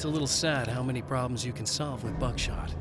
It's a little sad how many problems you can solve with buckshot.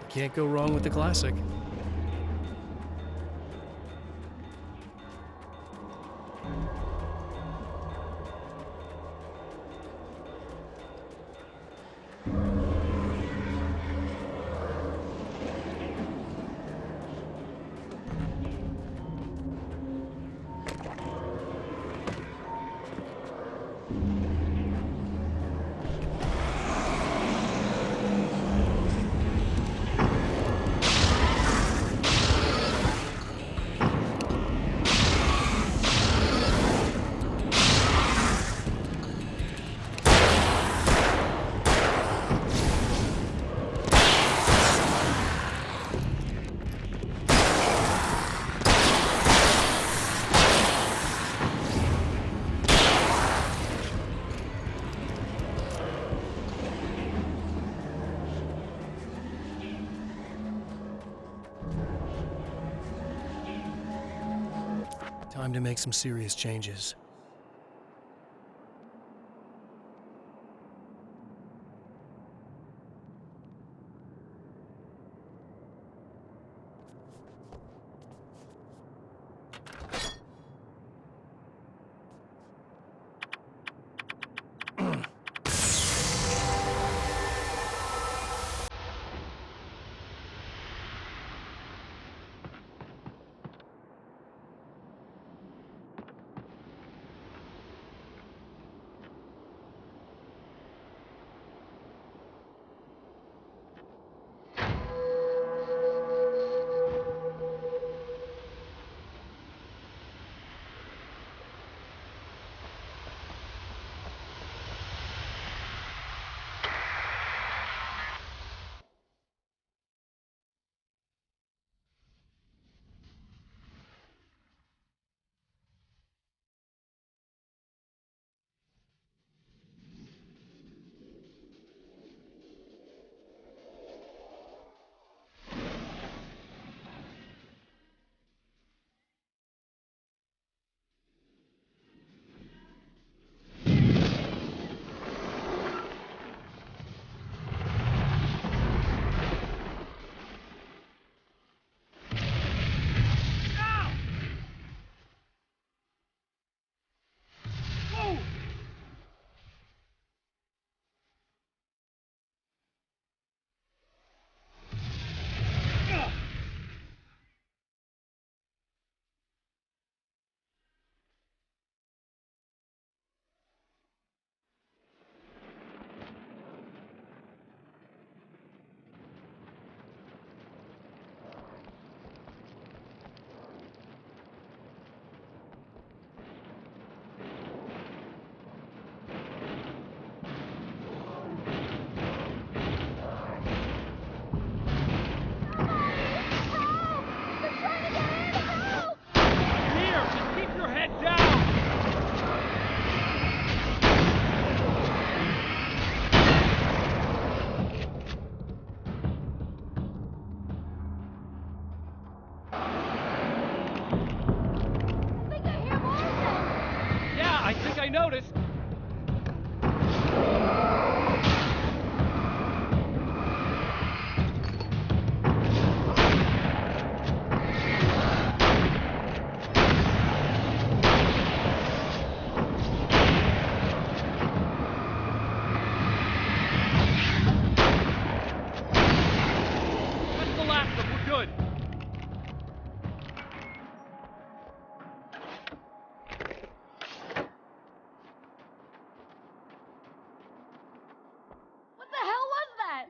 Can't go wrong with the classic. Time to make some serious changes.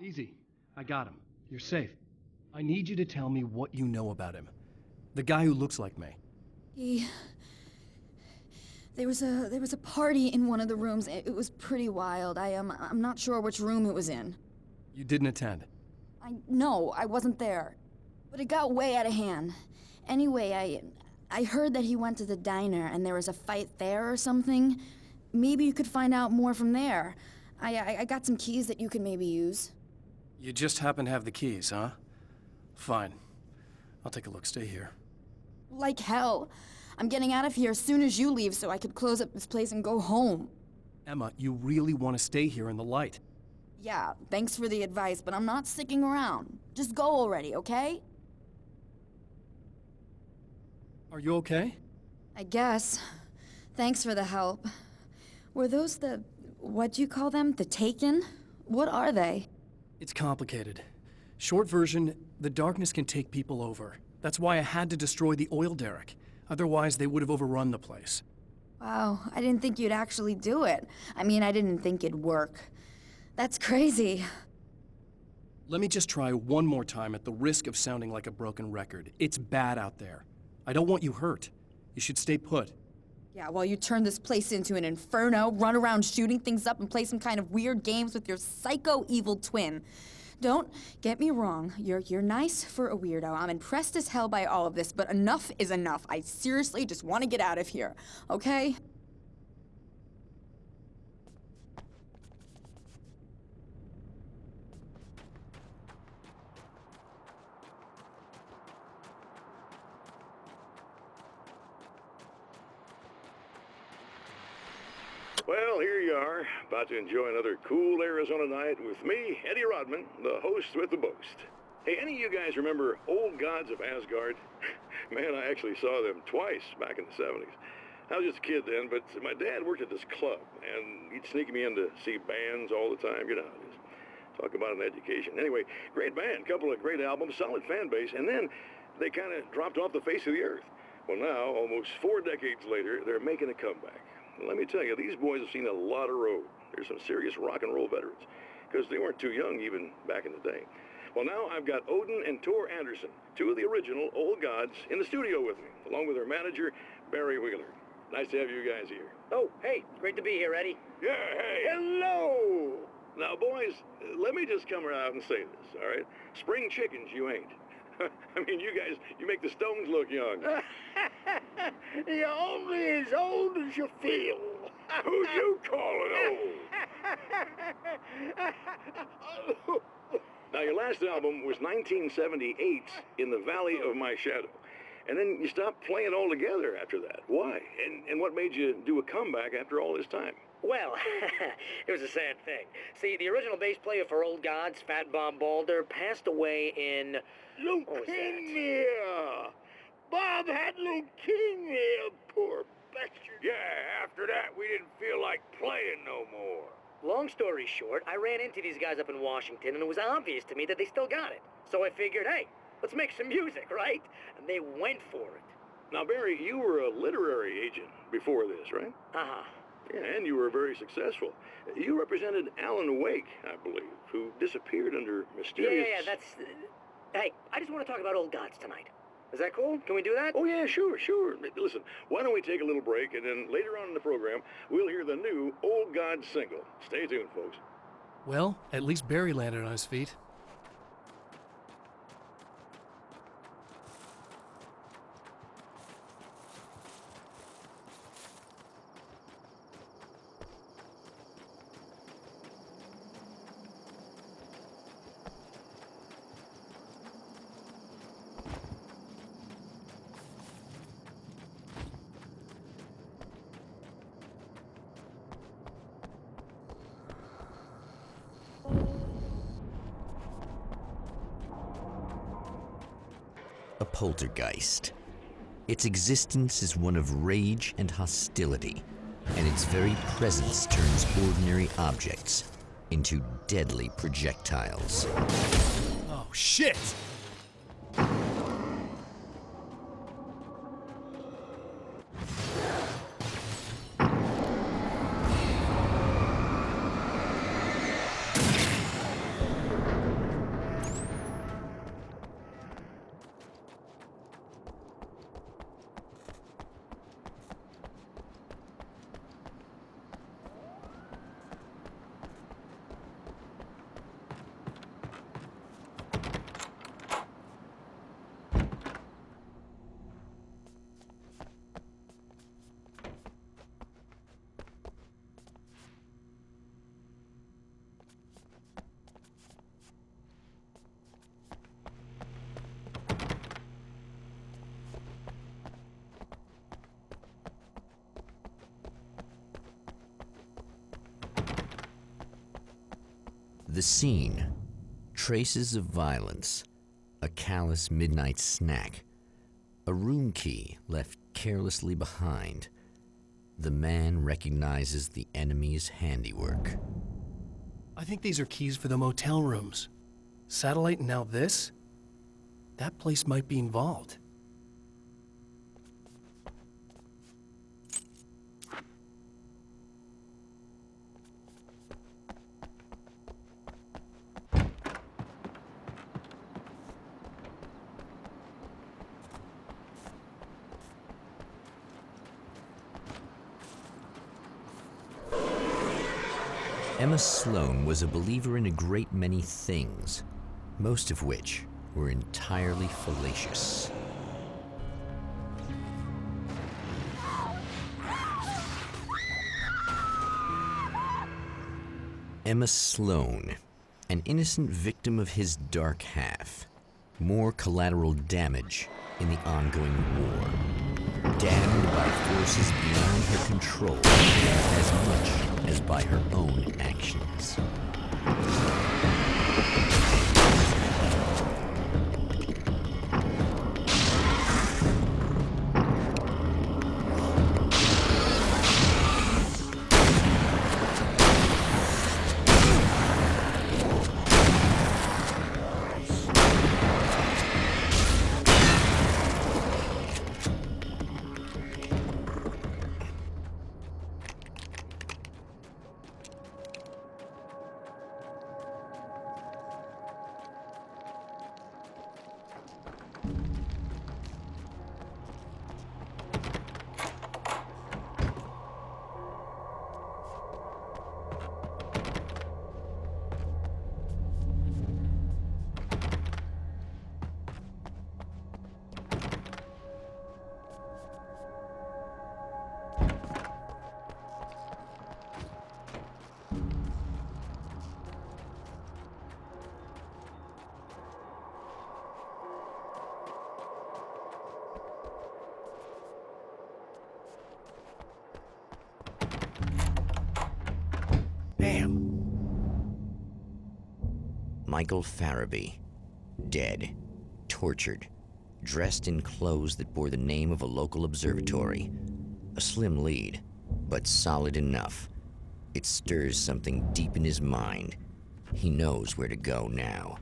Easy. I got him. You're safe. I need you to tell me what you know about him. The guy who looks like me. There was a party in one of the rooms. It was pretty wild. I'm not sure which room it was in. You didn't attend. No, I wasn't there. But it got way out of hand. Anyway, I heard that he went to the diner and there was a fight there or something. Maybe you could find out more from there. I got some keys that you could maybe use. You just happen to have the keys, huh? Fine. I'll take a look. Stay here. Like hell. I'm getting out of here as soon as you leave so I could close up this place and go home. Emma, you really want to stay here in the light? Yeah, thanks for the advice, but I'm not sticking around. Just go already, okay? Are you okay? I guess. Thanks for the help. Were those what do you call them? The Taken? What are they? It's complicated. Short version, the darkness can take people over. That's why I had to destroy the oil derrick. Otherwise, they would have overrun the place. Wow, I didn't think you'd actually do it. I mean, I didn't think it'd work. That's crazy. Let me just try one more time at the risk of sounding like a broken record. It's bad out there. I don't want you hurt. You should stay put. Yeah, while you turn this place into an inferno, run around shooting things up and play some kind of weird games with your psycho evil twin. Don't get me wrong, you're nice for a weirdo. I'm impressed as hell by all of this, but enough is enough. I seriously just want to get out of here, okay? Well, here you are, about to enjoy another cool Arizona night with me, Eddie Rodman, the host with the boast. Hey, any of you guys remember Old Gods of Asgard? Man, I actually saw them twice back in the 70s. I was just a kid then, but my dad worked at this club, and he'd sneak me in to see bands all the time. You know how it is. Talk about an education. Anyway, great band, couple of great albums, solid fan base, and then they kind of dropped off the face of the earth. Well, now, almost 4 decades later, they're making a comeback. Let me tell you, these boys have seen a lot of road. They're some serious rock and roll veterans, because they weren't too young even back in the day. Well, now I've got Odin and Tor Anderson, 2 of the original Old Gods, in the studio with me, along with their manager, Barry Wheeler. Nice to have you guys here. Oh, hey, great to be here, Eddie. Yeah, hey, hello! Now, boys, let me just come around and say this, all right? Spring chickens, you ain't. I mean, you guys, you make the Stones look young. You're only as old as you feel. Who you calling old? Now, your last album was 1978, In the Valley of My Shadow. And then you stopped playing altogether after that. Why? And what made you do a comeback after all this time? Well, it was a sad thing. See, the original bass player for Old Gods, Fat Bob Balder, passed away in... Leukemia! Bob had leukemia, poor bastard. Yeah, after that, we didn't feel like playing no more. Long story short, I ran into these guys up in Washington, and it was obvious to me that they still got it. So I figured, hey, let's make some music, right? And they went for it. Now, Barry, you were a literary agent before this, right? Uh-huh. Yeah, and you were very successful. You represented Alan Wake, I believe, who disappeared under mysterious... Yeah, that's... Hey, I just want to talk about Old Gods tonight. Is that cool? Can we do that? Oh, yeah, sure. Listen, why don't we take a little break, and then later on in the program, we'll hear the new Old Gods single. Stay tuned, folks. Well, at least Barry landed on his feet. A poltergeist. Its existence is one of rage and hostility, and its very presence turns ordinary objects into deadly projectiles. Oh, shit! The scene: traces of violence, a callous midnight snack, a room key left carelessly behind. The man recognizes the enemy's handiwork. I think these are keys for the motel rooms. Satellite and now this? That place might be involved. Emma Sloan was a believer in a great many things, most of which were entirely fallacious. Emma Sloan, an innocent victim of his dark half. More collateral damage in the ongoing war. Damned by forces beyond her control as much as by her own actions. Damn. Michael Farabee, dead, tortured, dressed in clothes that bore the name of a local observatory. A slim lead, but solid enough. It stirs something deep in his mind. He knows where to go now.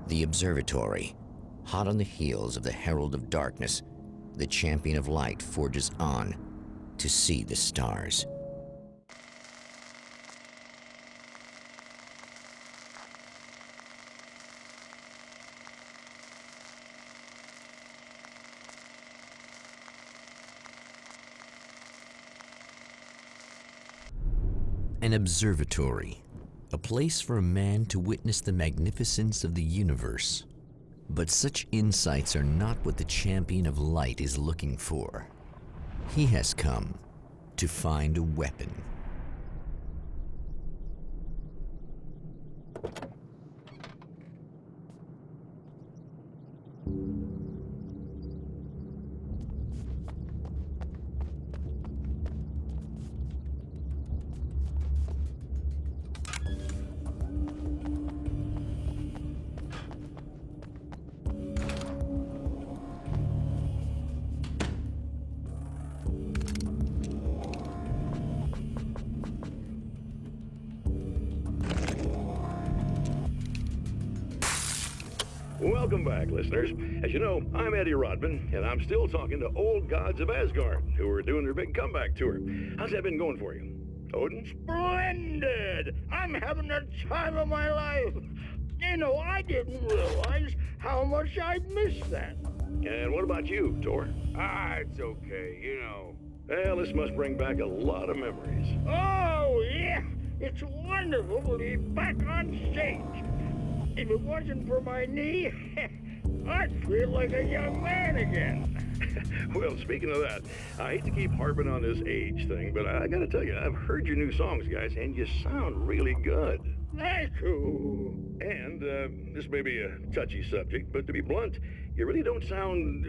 The observatory, hot on the heels of the Herald of Darkness, the champion of light forges on to see the stars. An observatory, a place for a man to witness the magnificence of the universe. But such insights are not what the champion of light is looking for. He has come to find a weapon. Welcome back, listeners. As you know, I'm Eddie Rodman, and I'm still talking to old gods of Asgard, who are doing their big comeback tour. How's that been going for you? Odin? Splendid! I'm having the time of my life. You know, I didn't realize how much I'd missed that. And what about you, Thor? It's okay, you know. Well, this must bring back a lot of memories. Oh, yeah! It's wonderful to be back on stage. If it wasn't for my knee, I'd feel like a young man again. Well, speaking of that, I hate to keep harping on this age thing, but I gotta tell you, I've heard your new songs, guys, and you sound really good. Thank you. And this may be a touchy subject, but to be blunt, you really don't sound,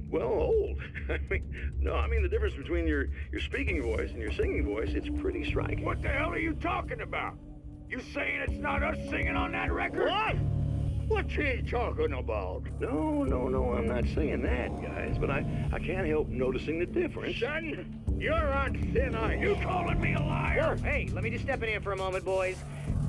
well, old. I mean the difference between your speaking voice and your singing voice, it's pretty striking. What the hell are you talking about? You saying it's not us singing on that record? What? What's he talking about? No, I'm not saying that, guys, but I can't help noticing the difference. Son, you're on thin ice. You calling me a liar? Whoa, hey, let me just step in here for a moment, boys.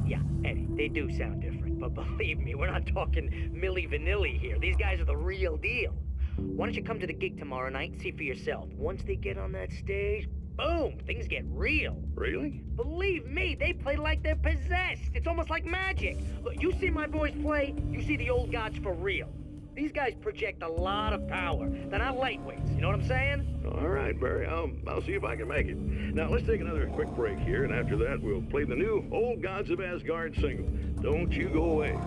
Yeah, Eddie, they do sound different, but believe me, we're not talking Milli Vanilli here. These guys are the real deal. Why don't you come to the gig tomorrow night and see for yourself? Once they get on that stage, boom, things get real. Really? Believe me, they play like they're possessed. It's almost like magic. Look, you see my boys play, you see the old gods for real. These guys project a lot of power. They're not lightweights, you know what I'm saying? All right, Barry, I'll see if I can make it. Now, let's take another quick break here, and after that, we'll play the new Old Gods of Asgard single. Don't you go away.